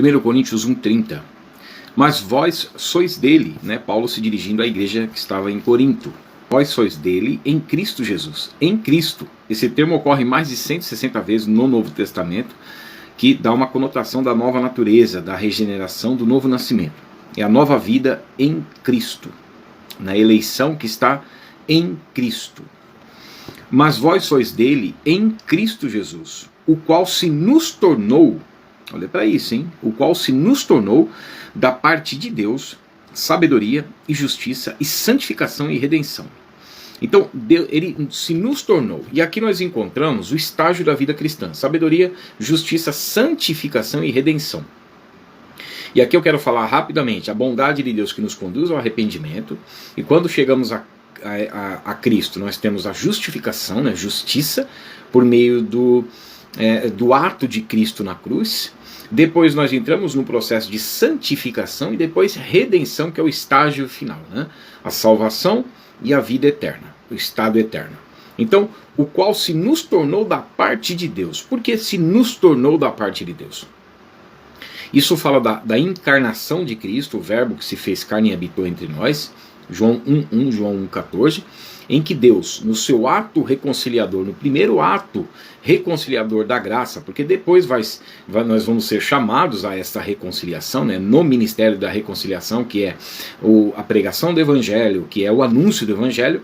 1 Coríntios 1,30. Mas vós sois dele, né? Paulo se dirigindo à igreja que estava em Corinto. Vós sois dele em Cristo Jesus. Em Cristo. Esse termo ocorre mais de 160 vezes no Novo Testamento, que dá uma conotação da nova natureza, da regeneração, do novo nascimento. É a nova vida em Cristo, na eleição que está em Cristo. Mas vós sois dele em Cristo Jesus, o qual se nos tornou, olha para isso, hein? O qual se nos tornou da parte de Deus sabedoria e justiça e santificação e redenção. Então, ele se nos tornou. E aqui nós encontramos o estágio da vida cristã: sabedoria, justiça, santificação e redenção. E aqui eu quero falar rapidamente a bondade de Deus que nos conduz ao arrependimento. E quando chegamos a Cristo, nós temos a justificação, né, justiça, por meio do ato de Cristo na cruz. Depois nós entramos no processo de santificação e depois redenção, que é o estágio final, né? A salvação e a vida eterna, o estado eterno. Então, o qual se nos tornou da parte de Deus. Por que se nos tornou da parte de Deus? Isso fala da encarnação de Cristo, o verbo que se fez carne e habitou entre nós, João 1:1, João 1:14, em que Deus, no seu ato reconciliador, no primeiro ato reconciliador da graça, porque depois nós vamos ser chamados a essa reconciliação, né, no ministério da reconciliação, que é a pregação do Evangelho, que é o anúncio do Evangelho,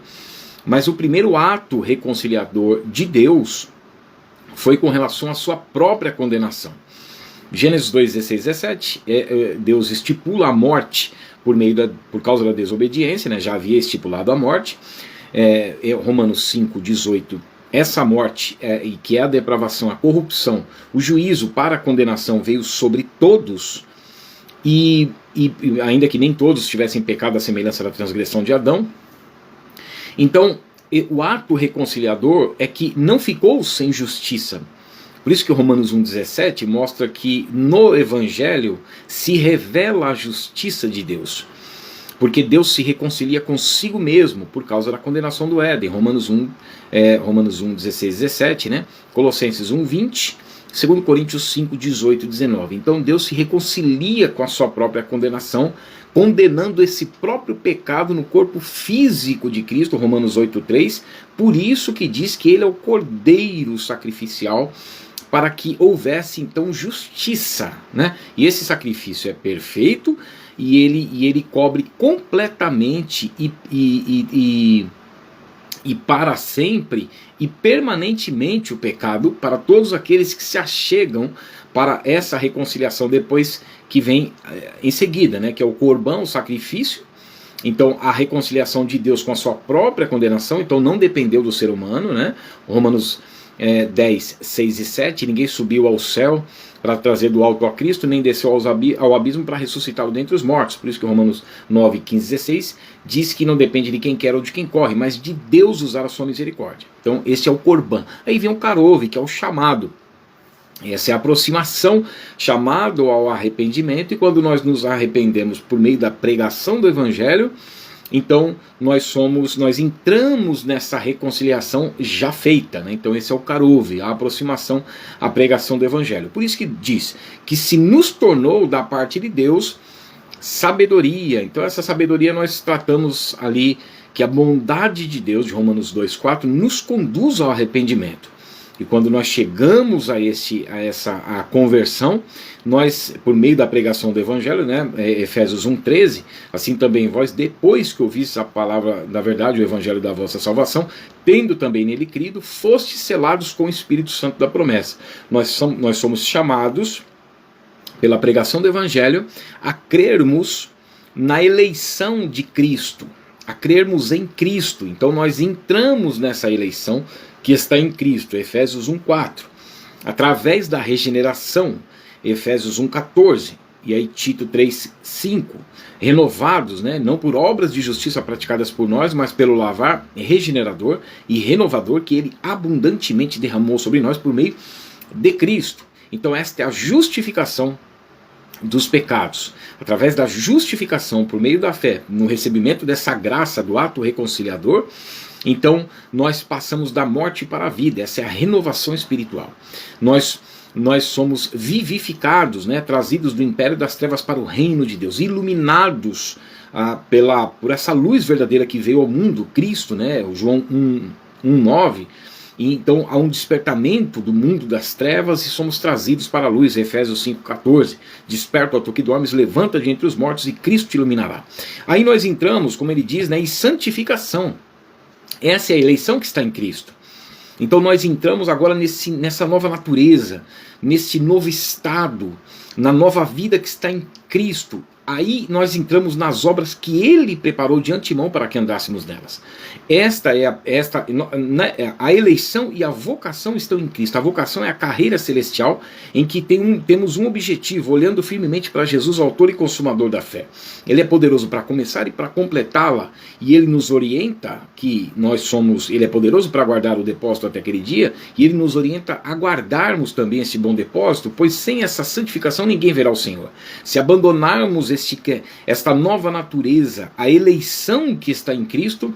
mas o primeiro ato reconciliador de Deus foi com relação à sua própria condenação. Gênesis 2:16, 17, Deus estipula a morte por causa da desobediência, né, já havia estipulado a morte. Romanos 5:18, essa morte, que é a depravação, a corrupção, o juízo para a condenação veio sobre todos, e ainda que nem todos tivessem pecado à semelhança da transgressão de Adão. Então, o ato reconciliador é que não ficou sem justiça. Por isso que Romanos 1:17 mostra que no Evangelho se revela a justiça de Deus. Porque Deus se reconcilia consigo mesmo por causa da condenação do Éden. Romanos 1:16, 17, né? Colossenses 1:20, 2 Coríntios 5:18 e 19. Então Deus se reconcilia com a sua própria condenação, condenando esse próprio pecado no corpo físico de Cristo, Romanos 8:3. Por isso que diz que ele é o cordeiro sacrificial, para que houvesse então justiça, né? E esse sacrifício é perfeito, e ele cobre completamente e para sempre e permanentemente o pecado para todos aqueles que se achegam para essa reconciliação depois que vem em seguida, né? Que é o corbão, o sacrifício. Então a reconciliação de Deus com a sua própria condenação, então não dependeu do ser humano, né? Romanos 10, 6 e 7, ninguém subiu ao céu para trazer do alto a Cristo, nem desceu ao abismo para ressuscitá-lo dentre os mortos. Por isso que Romanos 9, 15 e 16 diz que não depende de quem quer ou de quem corre, mas de Deus usar a sua misericórdia. Então esse é o Corban. Aí vem o Karov, que é o chamado. Essa é a aproximação, chamado ao arrependimento, e quando nós nos arrependemos por meio da pregação do Evangelho, então nós entramos nessa reconciliação já feita, né? Então esse é o Karov, a aproximação, a pregação do Evangelho. Por isso que diz que se nos tornou da parte de Deus sabedoria. Então essa sabedoria nós tratamos ali que a bondade de Deus, de Romanos 2:4, nos conduz ao arrependimento. E quando nós chegamos a conversão, nós, por meio da pregação do Evangelho, né, Efésios 1:13, assim também vós, depois que ouvistes a palavra da verdade, o Evangelho da vossa salvação, tendo também nele crido, fostes selados com o Espírito Santo da promessa. Nós somos chamados, pela pregação do Evangelho, a crermos na eleição de Cristo, a crermos em Cristo. Então nós entramos nessa eleição que está em Cristo, Efésios 1:4, através da regeneração, Efésios 1:14, e aí Tito 3:5, renovados, né, não por obras de justiça praticadas por nós, mas pelo lavar regenerador e renovador que ele abundantemente derramou sobre nós por meio de Cristo. Então esta é a justificação dos pecados. Através da justificação por meio da fé, no recebimento dessa graça do ato reconciliador, então nós passamos da morte para a vida. Essa é a renovação espiritual. Nós nós somos vivificados, né, trazidos do império das trevas para o reino de Deus, iluminados por essa luz verdadeira que veio ao mundo, Cristo, né, o João 1:9. E então há um despertamento do mundo das trevas e somos trazidos para a luz, Efésios 5:14. Desperta, ó tu que dormes, levanta de entre os mortos e Cristo te iluminará. Aí nós entramos, como ele diz, né, em santificação. Essa é a eleição que está em Cristo. Então nós entramos agora nessa nova natureza, nesse novo estado, na nova vida que está em Cristo. Aí nós entramos nas obras que Ele preparou de antemão para que andássemos nelas. A eleição e a vocação estão em Cristo. A vocação é a carreira celestial em que temos um objetivo, olhando firmemente para Jesus, autor e consumador da fé. Ele é poderoso para começar e para completá-la, e Ele nos orienta que Ele é poderoso para guardar o depósito até aquele dia, e Ele nos orienta a guardarmos também esse bom depósito, pois sem essa santificação ninguém verá o Senhor. Se abandonarmos esta nova natureza, a eleição que está em Cristo,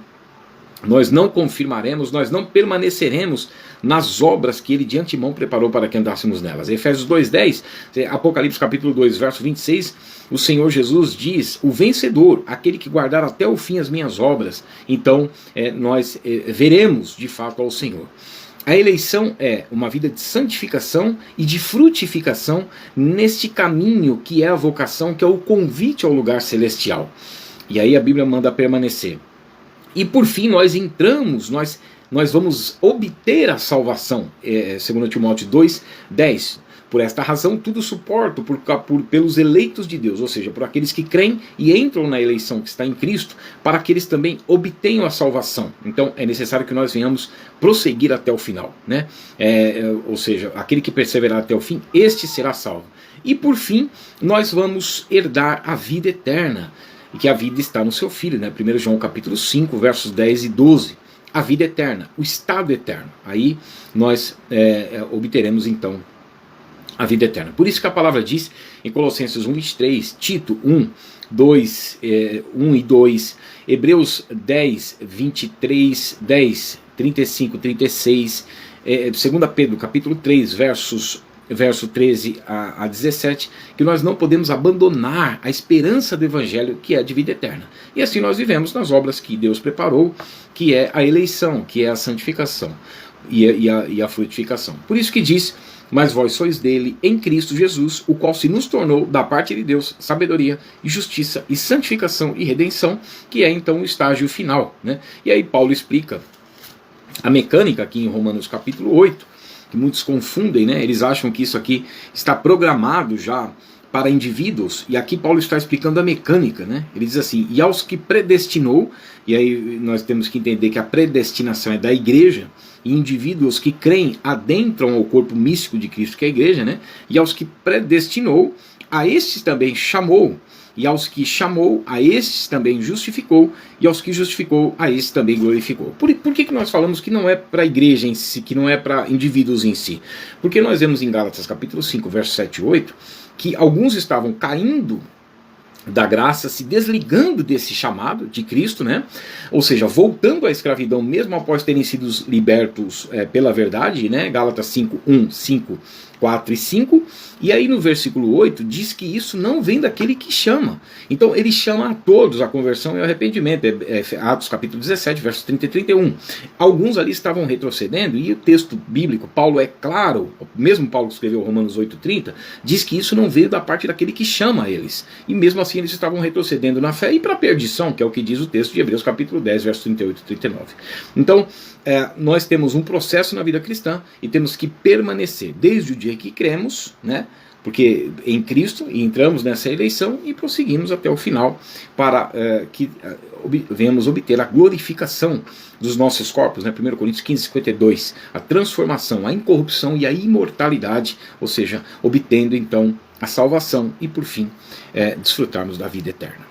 nós não confirmaremos, nós não permaneceremos nas obras que Ele de antemão preparou para que andássemos nelas. Efésios 2:10, Apocalipse capítulo 2, verso 26, o Senhor Jesus diz: o vencedor, aquele que guardar até o fim as minhas obras, então nós veremos de fato ao Senhor. A eleição é uma vida de santificação e de frutificação neste caminho que é a vocação, que é o convite ao lugar celestial. E aí a Bíblia manda permanecer. E por fim nós entramos, nós vamos obter a salvação, 2 Timóteo 2:10. Por esta razão tudo suporto pelos eleitos de Deus, ou seja, por aqueles que creem e entram na eleição que está em Cristo, para que eles também obtenham a salvação. Então é necessário que nós venhamos prosseguir até o final, né? Ou seja, aquele que perseverar até o fim, este será salvo. E por fim, nós vamos herdar a vida eterna, e que a vida está no seu Filho, né? 1 João capítulo 5, versos 10 e 12. A vida eterna, o estado eterno. Aí nós obteremos então a vida eterna. Por isso que a palavra diz em Colossenses 1:23, Tito 1 e 2, Hebreus 10:23, 10, 35, 36, 2 Pedro capítulo 3, verso 13 a 17, que nós não podemos abandonar a esperança do Evangelho, que é de vida eterna. E assim nós vivemos nas obras que Deus preparou, que é a eleição, que é a santificação e a frutificação. Por isso que diz: mas vós sois dele em Cristo Jesus, o qual se nos tornou da parte de Deus sabedoria e justiça e santificação e redenção, que é então o estágio final, né? E aí Paulo explica a mecânica aqui em Romanos capítulo 8, que muitos confundem, né? Eles acham que isso aqui está programado já para indivíduos, e aqui Paulo está explicando a mecânica, né? Ele diz assim: e aos que predestinou, e aí nós temos que entender que a predestinação é da igreja, e indivíduos que creem adentram ao corpo místico de Cristo, que é a igreja, né? E aos que predestinou, a estes também chamou, e aos que chamou, a estes também justificou, e aos que justificou, a estes também glorificou. Por que nós falamos que não é para a igreja em si, que não é para indivíduos em si? Porque nós vemos em Gálatas capítulo 5, versos 7 e 8, que alguns estavam caindo da graça, se desligando desse chamado de Cristo, né? Ou seja, voltando à escravidão mesmo após terem sido libertos pela verdade, né? Gálatas 5, 1, 5, 4 e 5, e aí no versículo 8 diz que isso não vem daquele que chama. Então ele chama a todos a conversão e ao arrependimento, Atos capítulo 17, versos 30 e 31. Alguns ali estavam retrocedendo, e o texto bíblico, Paulo é claro, mesmo Paulo que escreveu Romanos 8:30, diz que isso não veio da parte daquele que chama eles, e mesmo assim eles estavam retrocedendo na fé e para a perdição, que é o que diz o texto de Hebreus capítulo 10, versos 38 e 39. Então nós temos um processo na vida cristã e temos que permanecer desde o dia que cremos, né? Porque em Cristo entramos nessa eleição e prosseguimos até o final para que venhamos obter a glorificação dos nossos corpos, né? 1 Coríntios 15:52, a transformação, a incorrupção e a imortalidade, ou seja, obtendo então a salvação e por fim desfrutarmos da vida eterna.